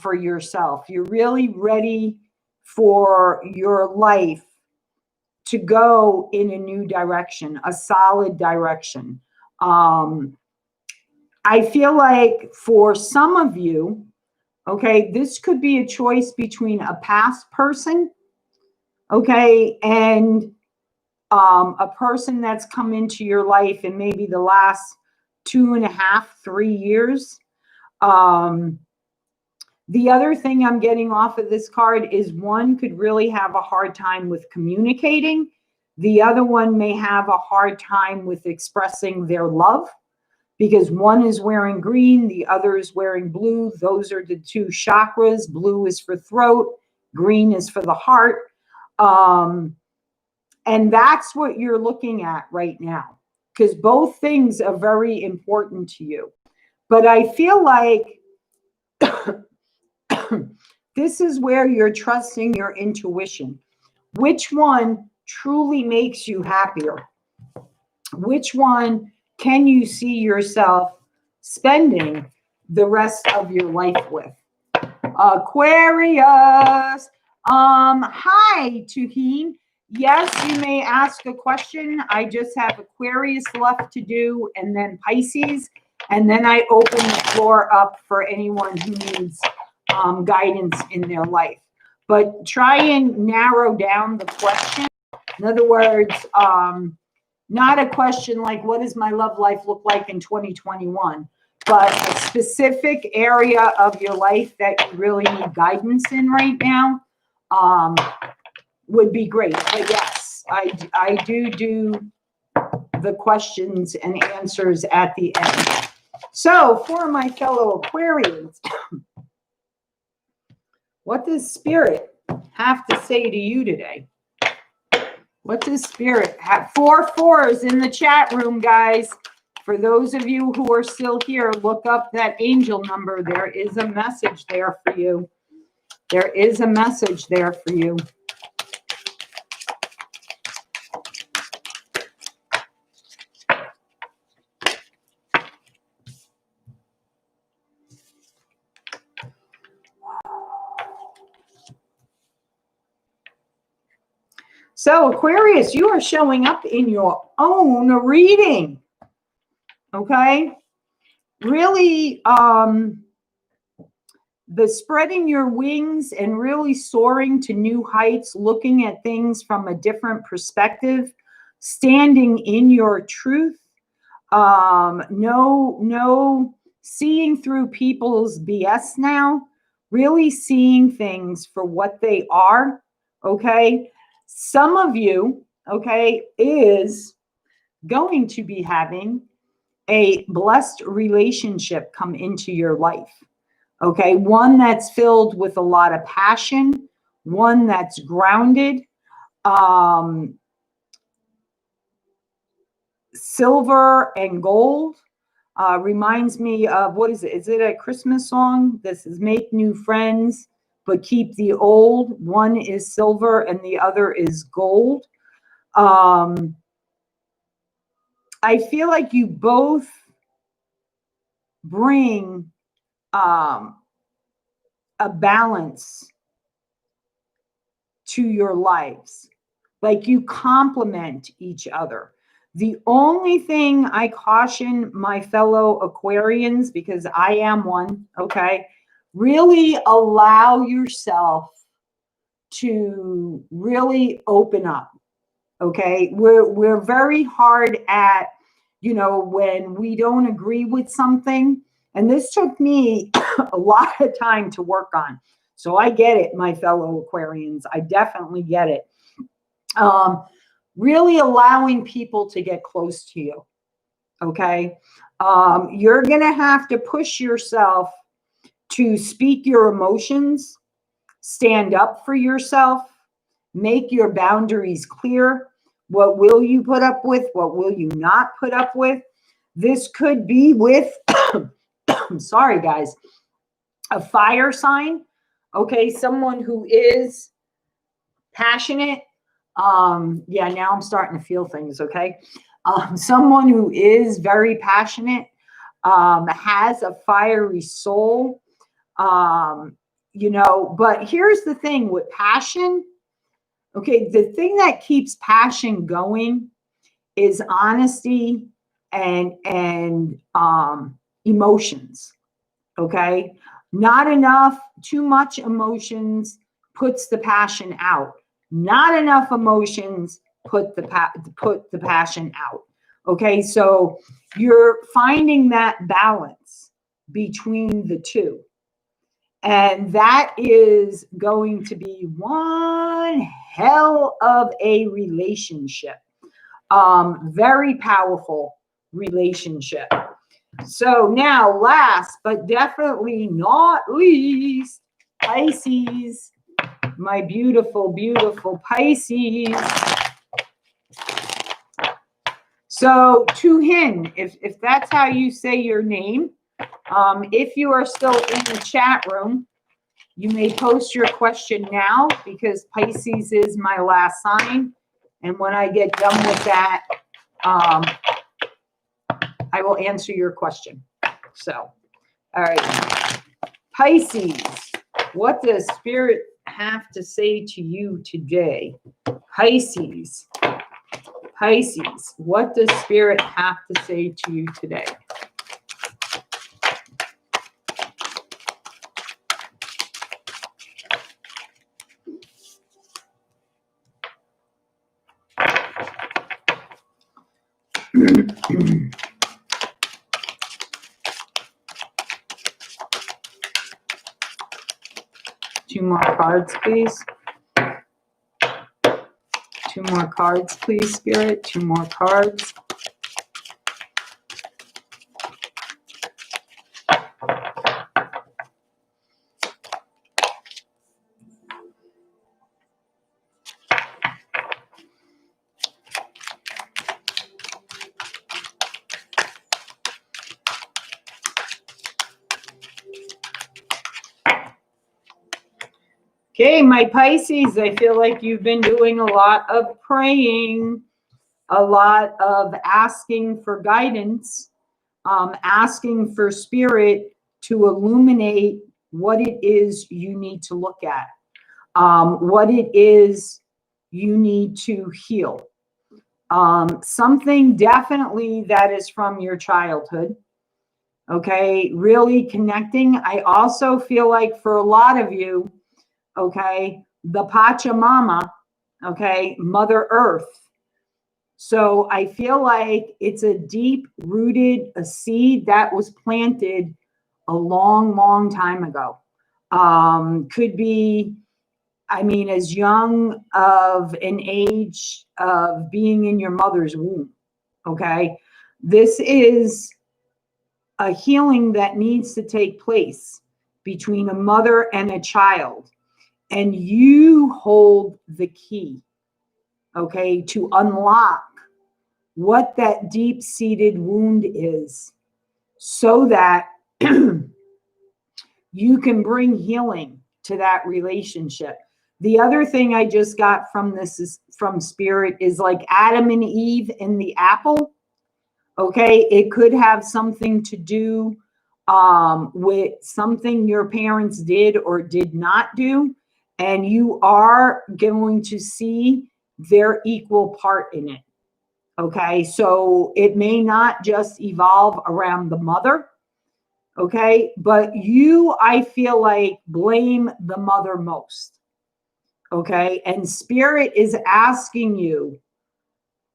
for yourself. You're really ready for your life to go in a new direction, a solid direction. I feel like for some of you, okay, this could be a choice between a past person, okay, and a person that's come into your life in maybe the last 2.5, 3 years. The other thing I'm getting off of this card is one could really have a hard time with communicating. The other one may have a hard time with expressing their love because one is wearing green, the other is wearing blue. Those are the two chakras. Blue is for throat, green is for the heart. And that's what you're looking at right now because both things are very important to you. But I feel like this is where you're trusting your intuition. Which one truly makes you happier? Which one can you see yourself spending the rest of your life with? Aquarius. Hi, Tuheen. Yes, you may ask a question. I just have Aquarius left to do, and then Pisces, and then I open the floor up for anyone who needs guidance in their life. But try and narrow down the question. In other words, not a question like, what does my love life look like in 2021? But a specific area of your life that you really need guidance in right now would be great. But yes, I do the questions and answers at the end. So for my fellow Aquarians, what does Spirit have to say to you today? What does Spirit have? 4 4s in the chat room, guys. For those of you who are still here, look up that angel number. There is a message there for you. There is a message there for you. So Aquarius, you are showing up in your own reading. Okay. Really, the spreading your wings and really soaring to new heights, looking at things from a different perspective, standing in your truth. No seeing through people's BS now, really seeing things for what they are. Okay. Some of you, okay, is going to be having a blessed relationship come into your life. Okay. One that's filled with a lot of passion, one that's grounded. Silver and gold. Reminds me of, what is it? Is it a Christmas song? This is make new friends, but keep the old. One is silver and the other is gold. I feel like you both bring a balance to your lives. Like you complement each other. The only thing I caution my fellow Aquarians, because I am one, okay, really allow yourself to really open up, okay? We're very hard at, you know, when we don't agree with something, and this took me a lot of time to work on. So I get it, my fellow Aquarians. I definitely get it. Really allowing people to get close to you. Okay. You're going to have to push yourself to speak your emotions, stand up for yourself, make your boundaries clear. What will you put up with? What will you not put up with? This could be with, sorry guys, a fire sign. Okay. Someone who is passionate. Yeah, now I'm starting to feel things, okay? Someone who is very passionate, has a fiery soul, you know, but here's the thing with passion, okay, the thing that keeps passion going is honesty and emotions, okay? Not enough, too much emotions puts the passion out. Not enough emotions put the passion out. Okay, so you're finding that balance between the two. And that is going to be one hell of a relationship. Very powerful relationship. So now, last but definitely not least, Pisces. My beautiful, beautiful Pisces. So Tuhin, if that's how you say your name, if you are still in the chat room, you may post your question now because Pisces is my last sign. And when I get done with that, I will answer your question. So, all right. Pisces, what does Spirit have to say to you today? Pisces. Pisces, what does Spirit have to say to you today? Two more cards, please. Two more cards, please, Spirit. Two more cards. Okay, my Pisces, I feel like you've been doing a lot of praying, a lot of asking for guidance, asking for Spirit to illuminate what it is you need to look at, what it is you need to heal. Something definitely that is from your childhood. Okay, really connecting. I also feel like for a lot of you, okay, the Pachamama, okay, Mother Earth. So I feel like it's a deep rooted, a seed that was planted a long, long time ago. Could be, I mean, as young of an age of being in your mother's womb. Okay. This is a healing that needs to take place between a mother and a child. And you hold the key, okay, to unlock what that deep-seated wound is so that you can bring healing to that relationship. The other thing I just got from this is from Spirit is like Adam and Eve and the apple. Okay, it could have something to do with something your parents did or did not do, and you are going to see their equal part in it. Okay, so it may not just evolve around the mother. Okay, but you, I feel like, blame the mother most. Okay, and Spirit is asking you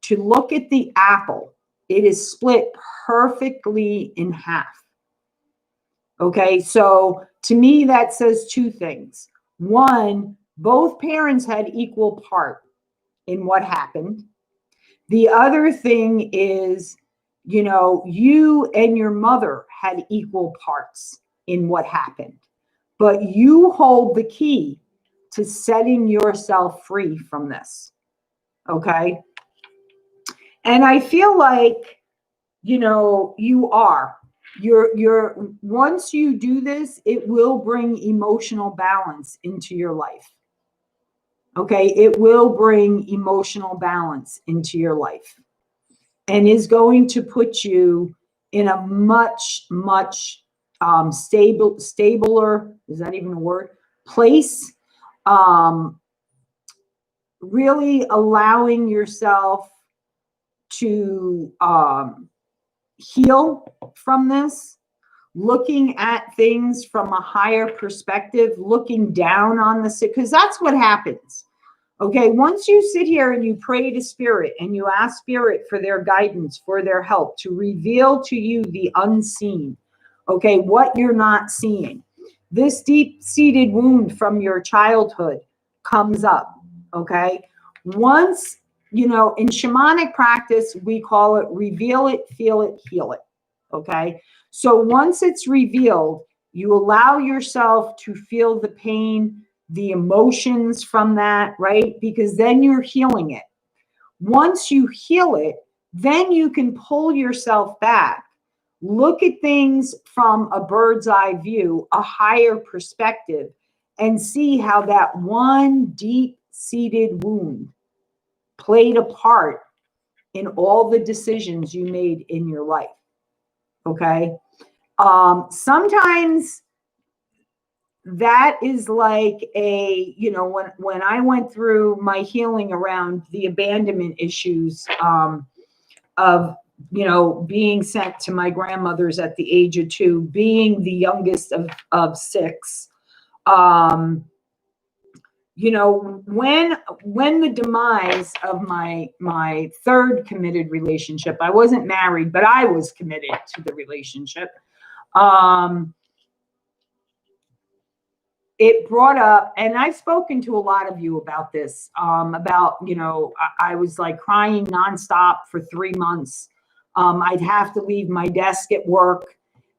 to look at the apple. It is split perfectly in half. Okay, so to me, that says two things. One, both parents had equal part in what happened. The other thing is, you know, you and your mother had equal parts in what happened, but you hold the key to setting yourself free from this. Okay. And I feel like, you know, you're once you do this, it will bring emotional balance into your life. Okay. It will bring emotional balance into your life and is going to put you in a much, much stabler, is that even a word? Place. Really allowing yourself to heal from this, looking at things from a higher perspective, looking down on the, because that's what happens. Okay, once you sit here and you pray to Spirit and you ask Spirit for their guidance, for their help to reveal to you the unseen, okay, what you're not seeing, this deep-seated wound from your childhood comes up, okay? Once, you know, in shamanic practice, we call it reveal it, feel it, heal it, okay? So once it's revealed, you allow yourself to feel the pain, the emotions from that, right? Because then you're healing it. Once you heal it, then you can pull yourself back, look at things from a bird's eye view, a higher perspective, and see how that one deep-seated wound played a part in all the decisions you made in your life. Okay. Sometimes that is like a, you know, when I went through my healing around the abandonment issues of, you know, being sent to my grandmother's at the age of 2, being the youngest of 6. You know, when the demise of my third committed relationship, I wasn't married, but I was committed to the relationship. It brought up, and I've spoken to a lot of you about this, about, you know, I was like crying nonstop for 3 months. I'd have to leave my desk at work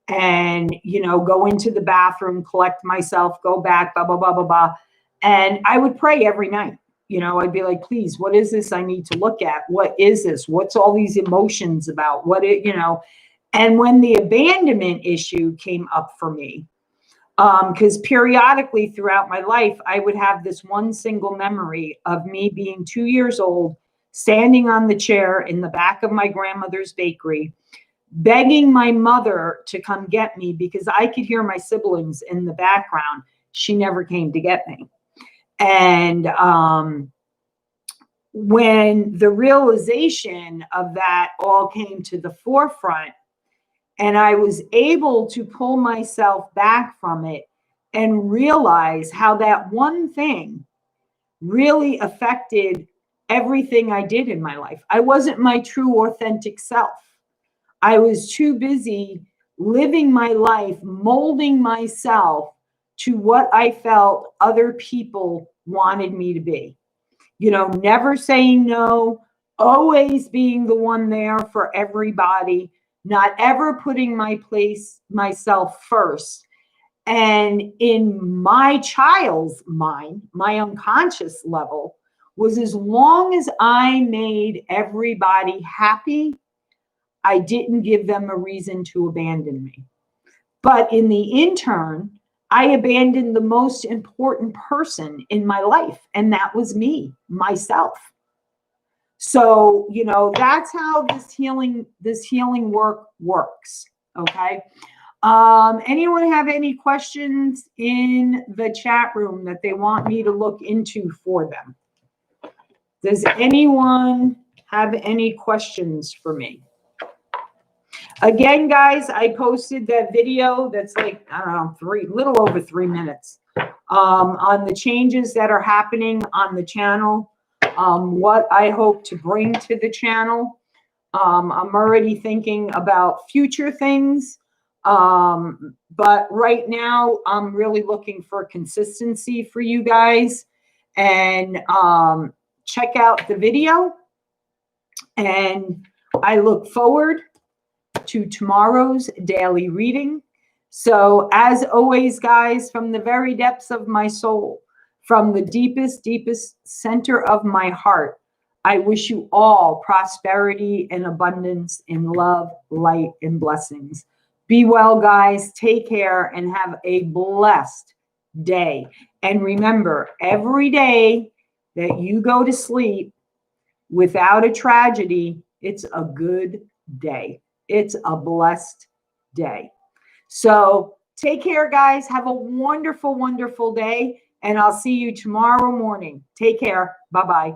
and, you know, go into the bathroom, collect myself, go back, blah, blah, blah, blah, blah. And I would pray every night. You know, I'd be like, please, what is this I need to look at? What is this? What's all these emotions about? What it, you know, and when the abandonment issue came up for me, because periodically throughout my life, I would have this one single memory of me being 2 years old, standing on the chair in the back of my grandmother's bakery, begging my mother to come get me because I could hear my siblings in the background. She never came to get me. And when the realization of that all came to the forefront, and I was able to pull myself back from it and realize how that one thing really affected everything I did in my life. I wasn't my true, authentic self. I was too busy living my life, molding myself to what I felt other people wanted me to be. You know, never saying no, always being the one there for everybody, not ever putting myself first. And in my child's mind, my unconscious level was, as long as I made everybody happy, I didn't give them a reason to abandon me. But in the intern, I abandoned the most important person in my life, and that was me, myself. So, you know, that's how this healing work works. Okay. Anyone have any questions in the chat room that they want me to look into for them? Does anyone have any questions for me? Again, guys, I posted that video that's like, I don't know, little over 3 minutes, on the changes that are happening on the channel, what I hope to bring to the channel. I'm already thinking about future things. But right now I'm really looking for consistency for you guys, and check out the video, and I look forward to tomorrow's daily reading. So as always, guys, from the very depths of my soul, from the deepest center of my heart, I wish you all prosperity and abundance in love, light, and blessings. Be well, guys. Take care and have a blessed day. And remember, every day that you go to sleep without a tragedy, it's a good day. It's a blessed day. So take care, guys. Have a wonderful, wonderful day. And I'll see you tomorrow morning. Take care. Bye-bye.